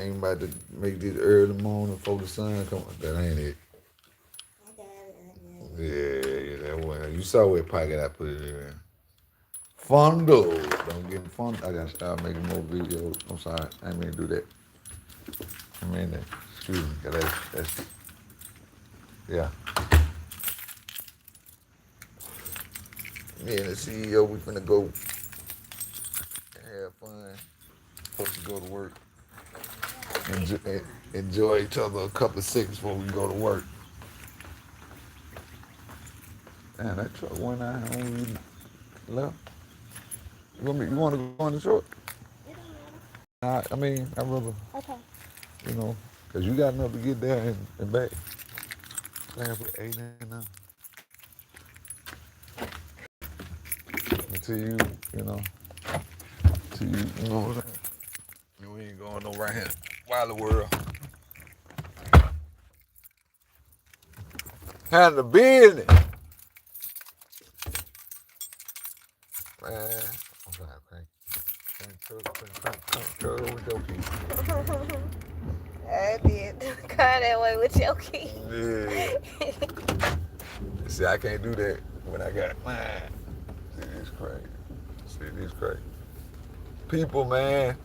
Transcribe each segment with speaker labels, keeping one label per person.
Speaker 1: Ain't about to make this early morning before the sun come up. That ain't it.
Speaker 2: I got it. I got it.
Speaker 1: Yeah, that one. You saw what pocket I put it in. Fundo. Don't get fun. I gotta start making more videos. I'm sorry. I didn't mean to do that. I mean that. Excuse me. 'Cause that's yeah. Me and the CEO, we finna go have fun. Supposed to go to work. Enjoy each other a couple of seconds before we go to work. Damn, that truck went out on left. You want to go on the truck?
Speaker 2: It don't matter.
Speaker 1: I mean, I'd rather,
Speaker 2: Okay.
Speaker 1: you know, because you got enough to get there and back. Plan for 8 in now. Until you know, until you know what I'm saying? We ain't going no right here. Wild world. Handle the business. Man, I'm sorry, crank with your people.
Speaker 2: I did car that way with your key.
Speaker 1: Yeah. See, I can't do that when I got mine. See, this crazy. See, this crazy. People, man,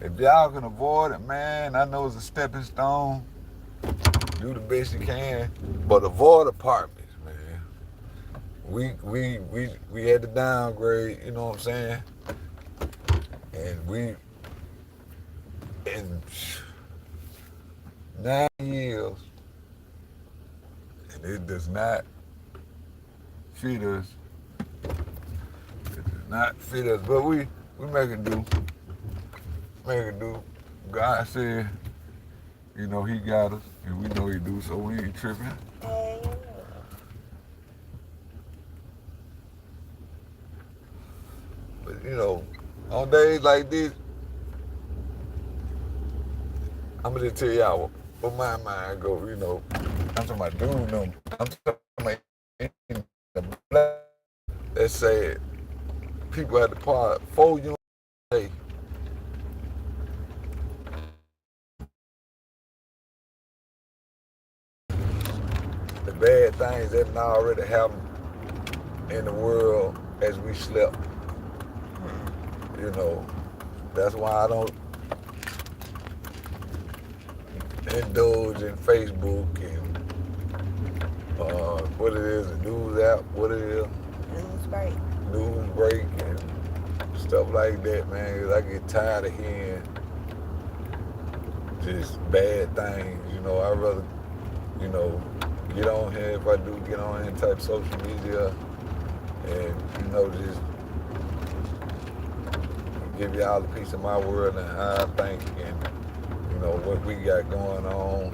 Speaker 1: if y'all can avoid it, man, I know it's a stepping stone. Do the best you can, but avoid apartments, man. We had to downgrade, you know what I'm saying? And we in 9 years, and it does not fit us. It does not fit us, but we make it do. Make it do. God said, you know, He got us, and we know He do, so we ain't tripping.
Speaker 2: Amen.
Speaker 1: But you know, on days like this, I'm gonna just tell y'all where my mind go. You know, I'm talking about doing them. I'm talking about in the black that said people had to part 4 units a day. The bad things that already happened in the world as we slept. You know, that's why I don't indulge in Facebook and what it is, the news app, what it is, news break and stuff like that, man. 'Cause I get tired of hearing just bad things. You know, I'd rather, you know, get on here if I do get on here and type social media and, you know, just give y'all a piece of my world and how I think and, you know, what we got going on,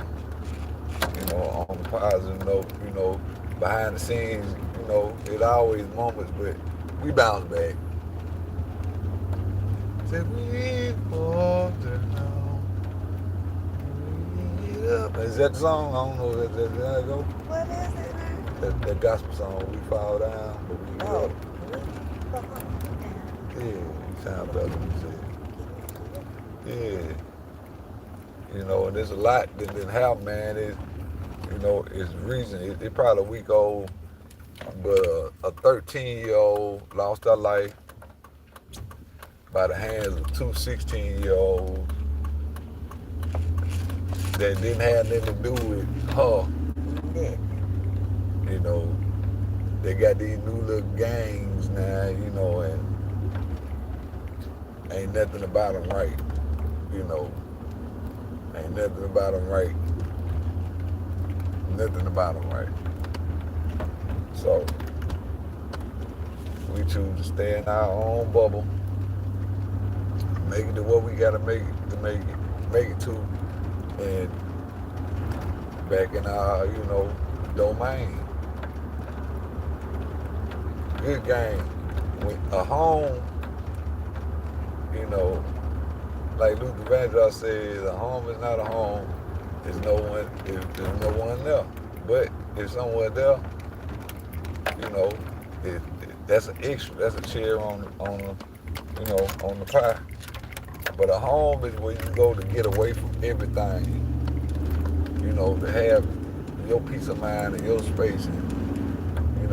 Speaker 1: you know, on the positive note, you know, behind the scenes, you know, it always moments, but we bounce back. Said we fall down. Is that the song? I don't know. That go?
Speaker 2: What is it now?
Speaker 1: That gospel song. We fall down, but we get
Speaker 2: Oh,
Speaker 1: up.
Speaker 2: we fall down.
Speaker 1: Yeah, you sound better when you say it. Yeah. You know, and there's a lot that didn't happen, man. It, you know, it's reason. It probably a week old, but a 13-year-old lost her life by the hands of two 16-year-olds that didn't have nothing to do with her.
Speaker 2: Yeah.
Speaker 1: You know, they got these new little gangs now, you know, and ain't nothing about them right. You know, ain't nothing about them right. Nothing about them right. So we choose to stay in our own bubble, make it to what we gotta make it to make it to, and back in our, you know, domain. Good game. When a home, you know, like Luther Vandross says, a home is not a home. There's no one. There's no one there. But if someone there, you know, that's an extra. That's a cherry on the, you know, on the pie. But a home is where you go to get away from everything. To have your peace of mind and your space, and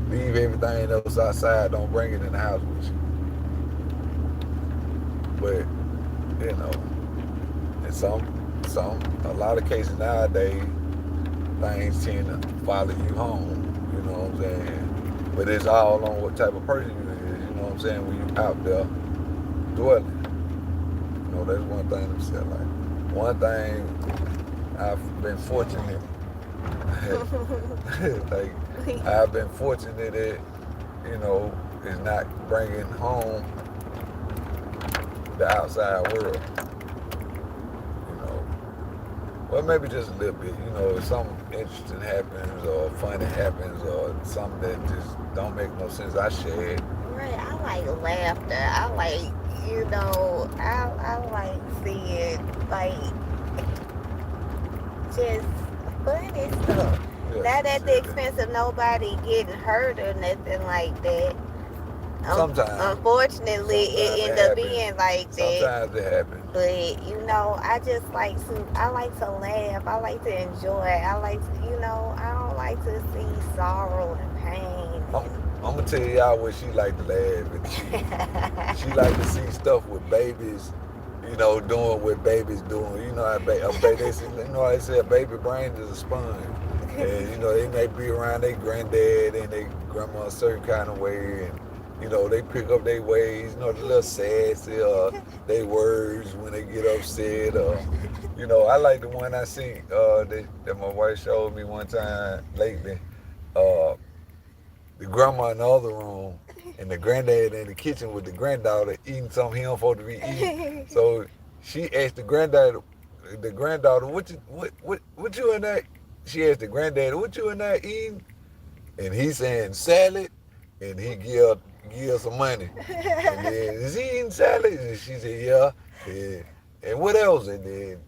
Speaker 1: leave everything else outside. Don't bring it in the house with you. But you know, in a lot of cases nowadays, things tend to follow you home. You know what I'm saying? But it's all on what type of person you is. You know what I'm saying? When you out there dwelling, that's one thing I'm saying. Like one thing I've been fortunate. like I've been fortunate that is not bringing home the outside world. You know, well, maybe just a little bit. If something interesting happens or funny happens or something that just don't make no sense, I share it.
Speaker 2: Right, I like laughter. I like, I like seeing, like, just funny stuff.
Speaker 1: Yeah,
Speaker 2: Not at the expense of nobody getting hurt or nothing like that.
Speaker 1: Sometimes.
Speaker 2: Unfortunately, it end up being like that.
Speaker 1: Sometimes it happens.
Speaker 2: But I just like I like to laugh. I like to enjoy. I like to, I don't like to see sorrow and pain.
Speaker 1: I'm gonna tell y'all what she like to laugh at. She like to see stuff with babies, doing what babies doing. How they say a baby brain is a sponge. And they may be around their granddad and their grandma a certain kind of way, and they pick up their ways, the little sassy their words when they get upset. I like the one I seen that my wife showed me one time lately. The grandma in the other room and the granddad in the kitchen with the granddaughter eating something he don't supposed to be eating. So she asked the granddaughter, what you in that? She asked the granddaddy, what you in there eating? And he saying salad, and he give some money. And then, is he eating salad? And she said, yeah. And what else? And then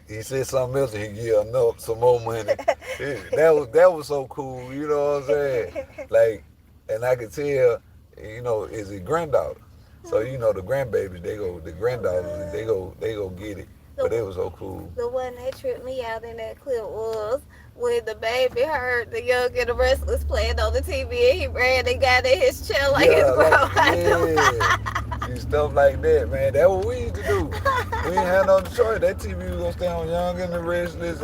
Speaker 1: he said something else, and he give some more money. That was so cool, you know what I'm saying? Like, and I could tell, is his granddaughter. So the grandbabies, the granddaughters, they go get it. But it was so cool.
Speaker 2: The one that tripped me out in that clip was when the baby heard the Young and the Restless playing on the TV, and he ran and got in his chair like his grandma.
Speaker 1: See, stuff like that, man. That's what we used to do. We ain't had no choice. That TV was gonna stay on Young and the Restless,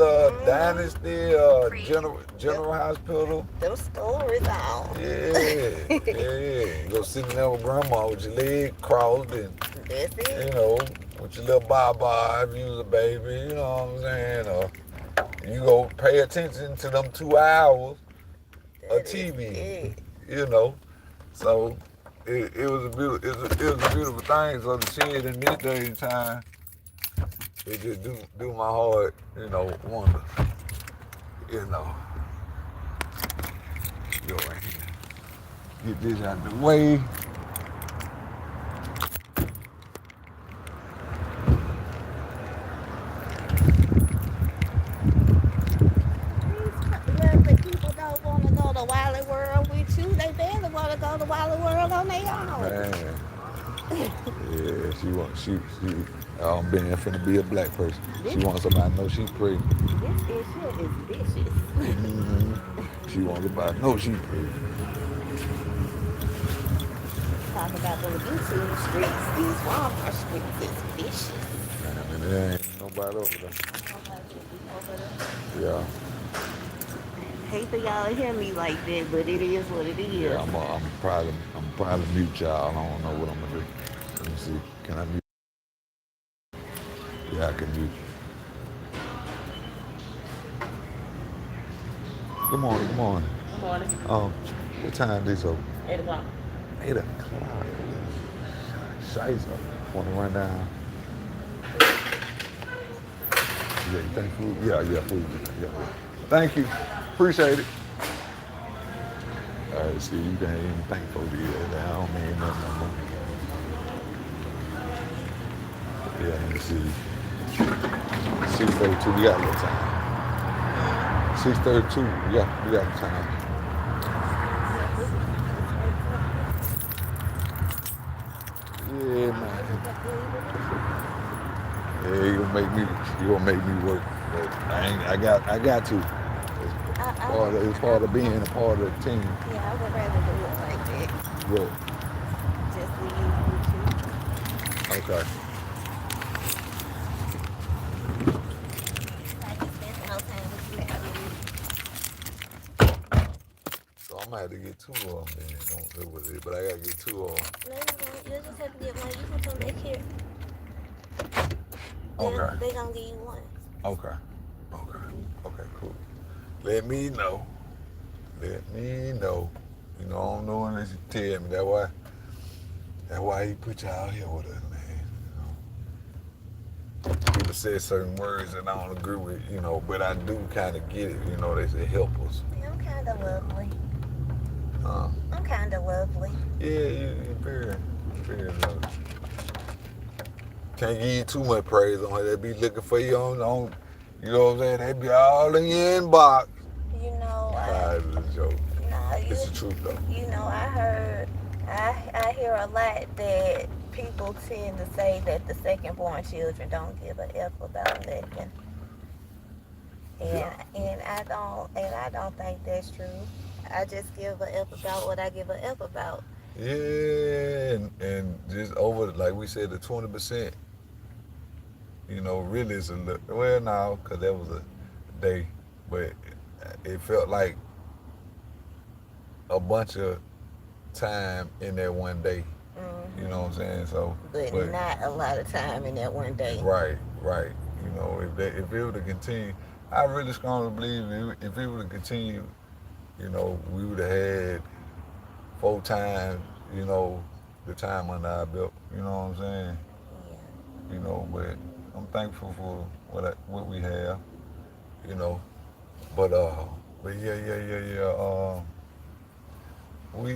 Speaker 1: Dynasty, General Hospital.
Speaker 2: Them stories on.
Speaker 1: Yeah. Go sit in there with grandma with your leg crossed and
Speaker 2: that's it.
Speaker 1: With your little baba if you was a baby, you know what I'm saying? Or you go pay attention to them 2 hours of TV, So it was a beautiful thing. So to see it in this day and time, it just do my heart, wonder. Go right here. Get this out of the way. Man. Yeah, she being finna be a black person. She wants somebody to know she's pregnant.
Speaker 2: This issue is vicious.
Speaker 1: Mm-hmm. She wants somebody to know she's pregnant.
Speaker 2: Talk about those YouTube streets, these Walmart streets is vicious.
Speaker 1: Man, there ain't nobody over there. Yeah.
Speaker 2: Hate for y'all to hear me like that, but it is what it is.
Speaker 1: Yeah, I'm probably mute y'all. I don't know what I'm gonna do. Let me see. Can I mute? Yeah, I can mute. Good morning.
Speaker 2: Good morning.
Speaker 1: What time is this open?
Speaker 2: 8 o'clock.
Speaker 1: 8 o'clock. Shiza. Want to run down? Yeah, you think food? Yeah, food. Yeah. Thank you. Appreciate it. All right, see, you can't even thank for the I don't mean nothing no more. Yeah, let me see. 6:32, we got a little time. 6:32, yeah, we got time. Yeah, man. Yeah, you gonna make me work. But I got to. It's part of being a part of the team.
Speaker 2: Yeah, I would rather do it like that.
Speaker 1: What?
Speaker 2: Just leave with you.
Speaker 1: Okay.
Speaker 2: I can spend some more time with you
Speaker 1: So I'm gonna have to get two of them then. Don't live with it, but I gotta get two of them.
Speaker 2: No, you don't. You just have to get one. You can come back here.
Speaker 1: Okay.
Speaker 2: They gonna give you one.
Speaker 1: Okay. Okay. Okay, cool. Let me know. Let me know. You know, I don't know unless you tell me. That's why he put you out here with us, man. You know. People say certain words that I don't agree with, you know, but I do kind of get it. You know, they say help us.
Speaker 2: I'm kind of lovely.
Speaker 1: Huh?
Speaker 2: I'm kind of lovely.
Speaker 1: Yeah, you're very, very lovely. Can't give you too much praise on her. They be looking for you on you know what I'm saying? They be all in your inbox.
Speaker 2: You know,
Speaker 1: It's a joke.
Speaker 2: Nah,
Speaker 1: It's the truth though.
Speaker 2: You know, I hear a lot that people tend to say that the second born children don't give a F about nothing. And I don't think that's true. I just give a F about what I give a F about.
Speaker 1: Yeah, and just over, like we said, the 20%, you know, really is a little, well, now, because that was a day, but it felt like a bunch of time in that one day.
Speaker 2: Mm-hmm.
Speaker 1: You know what I'm saying? So,
Speaker 2: but not a lot of time in that one day.
Speaker 1: Right. You know, if it were to continue, I really strongly believe if it were to continue, you know, we would have had 4 times, you know, the time under our belt. You know what I'm saying?
Speaker 2: Yeah.
Speaker 1: You know, but I'm thankful for what we have. You know, but yeah. We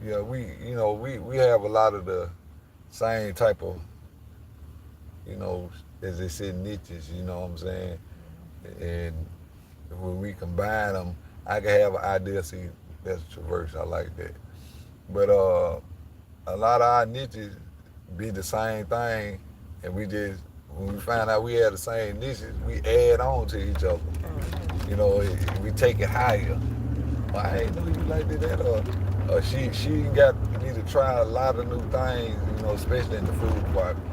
Speaker 1: yeah, we have a lot of the same type of, you know, as they say, niches, you know what I'm saying? And when we combine them, I can have an idea, see, that's traverse, I like that. But a lot of our niches be the same thing, and we just, when we find out we have the same niches, we add on to each other. You know, we take it higher. Well, I ain't know you like that, she got me to try a lot of new things, you know, especially in the food department.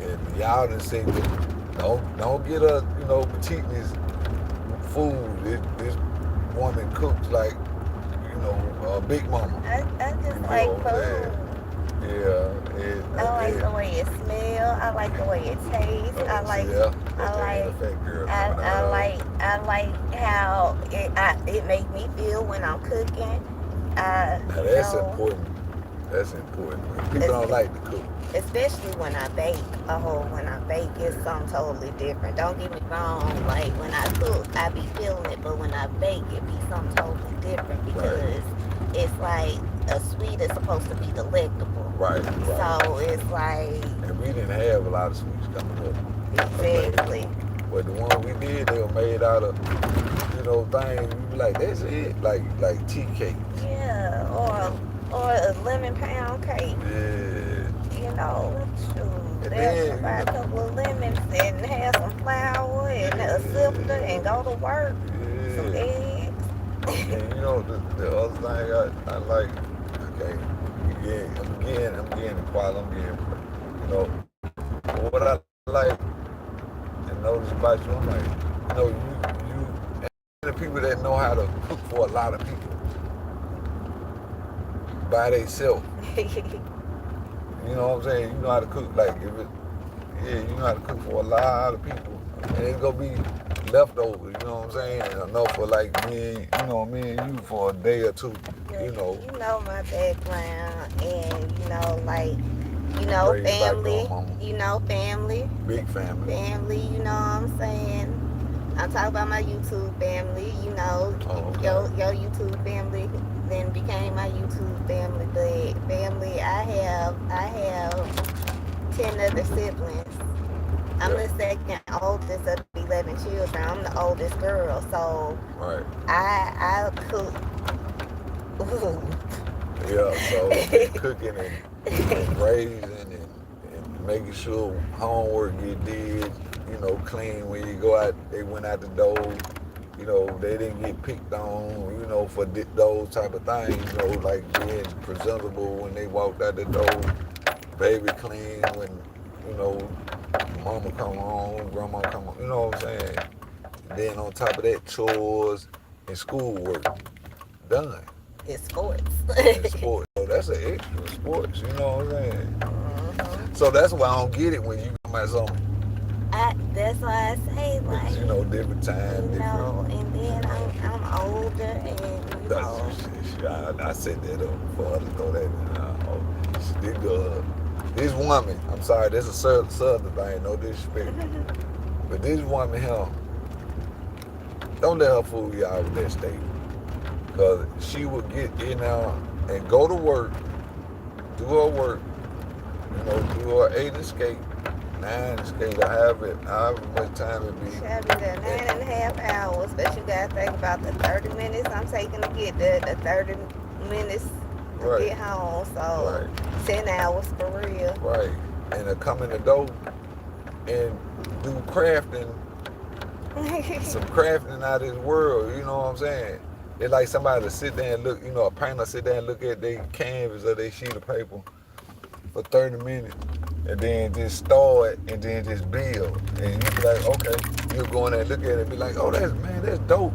Speaker 1: And y'all done say that don't get a, you know, petiteness food. This woman cooks like, you know, Big Mama.
Speaker 2: I just like food.
Speaker 1: Yeah.
Speaker 2: I like the way it smells. I like the way it tastes. I like how it make me feel when I'm cooking.
Speaker 1: Now that's important. That's important. People don't like to cook.
Speaker 2: Especially when I bake. When I bake, it's something totally different. Don't get me wrong. Like when I cook, I be feeling it, but when I bake, it be something totally different because it's like a sweet is supposed to be delectable.
Speaker 1: Right.
Speaker 2: So it's like.
Speaker 1: And we didn't have a lot of sweets coming up.
Speaker 2: Exactly.
Speaker 1: But the ones we did, they were made out of, you know, things. We be like, that's it, like tea cake.
Speaker 2: Yeah, or a lemon pound cake.
Speaker 1: Yeah.
Speaker 2: You know, shoot, they'll buy a couple of lemons and have some flour and a sifter and go to work. Yeah. Some eggs.
Speaker 1: And you know, the other thing I like, okay, I'm getting quiet, you know, what I like and notice about you, I'm like, you know, you the people that know how to cook for a lot of people by themselves. You know what I'm saying? You know how to cook, like, you know how to cook for a lot of people. And it's gonna be leftovers, you know what I'm saying? Enough for like me and you for a day or two, you know.
Speaker 2: You know my background and, you know, like, you know, family, family.
Speaker 1: Big family.
Speaker 2: Family, you know what I'm saying? I'm talking about my YouTube family, you know, your YouTube family then became my YouTube family, but family, I have 10 other siblings. I'm the second oldest of 11 children. I'm the oldest girl, so I cook Ooh.
Speaker 1: Yeah, so they cooking and raising and making sure homework get did, clean when you go out. They went out the door, they didn't get picked on, for those type of things, like being presentable when they walked out the door, baby clean when, you know, mama come home, grandma come home, you know what I'm saying? Then on top of that, chores and schoolwork done.
Speaker 2: It's sports.
Speaker 1: And sports. So that's an extra sports, you know what I'm saying?
Speaker 2: Mm-hmm.
Speaker 1: So that's why I don't get it when you come at something.
Speaker 2: That's why I say
Speaker 1: Because,
Speaker 2: like,
Speaker 1: different time, different.
Speaker 2: and then I'm older, and
Speaker 1: That's, I set that up for her to throw that in. This woman, I'm sorry, this is a southern thing, no disrespect. But this woman here, don't let her fool y'all with that statement. Because she would get in there and go to work, do her work, do her 8 escape, 9 escape, or however much time it be.
Speaker 2: Shall be there 9.5 hours, but you gotta think about the 30 minutes I'm taking to get there, the 30 minutes to
Speaker 1: Right.
Speaker 2: get home, so
Speaker 1: Right.
Speaker 2: 10 hours for real.
Speaker 1: Right. And to come in the door and do crafting, some crafting out of this world, you know what I'm saying? It's like somebody to sit there and look, a painter sit there and look at their canvas or their sheet of paper for 30 minutes and then just start and then just build. And you be like, okay, you'll go in there and look at it and be like, oh, that's dope.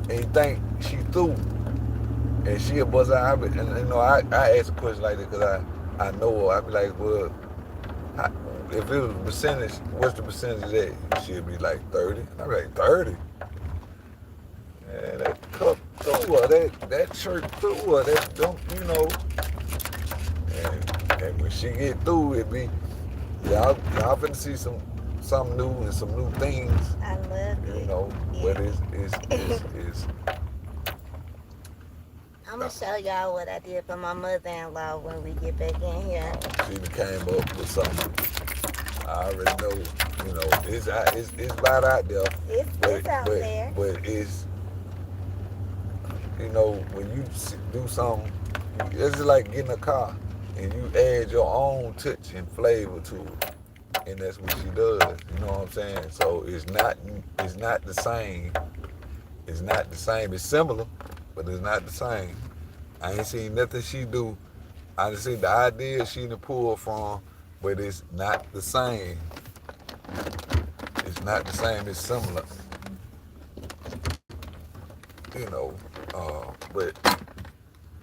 Speaker 1: And you think she through. And she'll buzz out. And I ask a question like this because I know her. I be like, well, if it was a percentage, what's the percentage of that? She'll be like 30. I be like, 30? And that cup through her, that shirt through her, that don't, and when she get through, it be, y'all finna see something new and some new things,
Speaker 2: I love it.
Speaker 1: but it's
Speaker 2: I'm gonna show y'all what I did for my mother-in-law when we get back in here.
Speaker 1: she came up with something. I already know, it's about out there.
Speaker 2: It's out there.
Speaker 1: But it's, when you do something, it's just like getting a car and you add your own touch and flavor to it. And that's what she does, you know what I'm saying? So it's not the same. It's not the same. It's similar, but it's not the same. I ain't seen nothing she do. I just see the idea she done pull from, but it's not the same. It's not the same. It's similar. But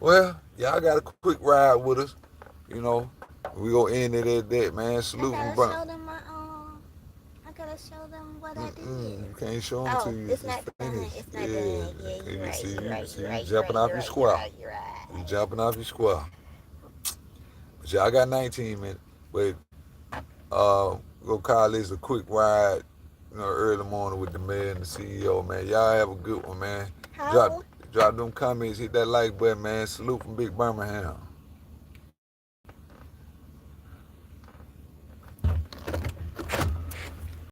Speaker 1: well, y'all got a quick ride with us. We gonna end it at that, man. Salute
Speaker 2: I
Speaker 1: from
Speaker 2: gotta show them I gotta show them what I did.
Speaker 1: You can't show them to you.
Speaker 2: It's not done.
Speaker 1: finished.
Speaker 2: It's not done. Yeah, you're right. You're right.
Speaker 1: You jumping off your square. You jumping off your square. But y'all got 19 minutes. But go call this a quick ride. Early morning with the mayor and the CEO, man. Y'all have a good one, man. Drop them comments, hit that like button, man. Salute from Big Birmingham.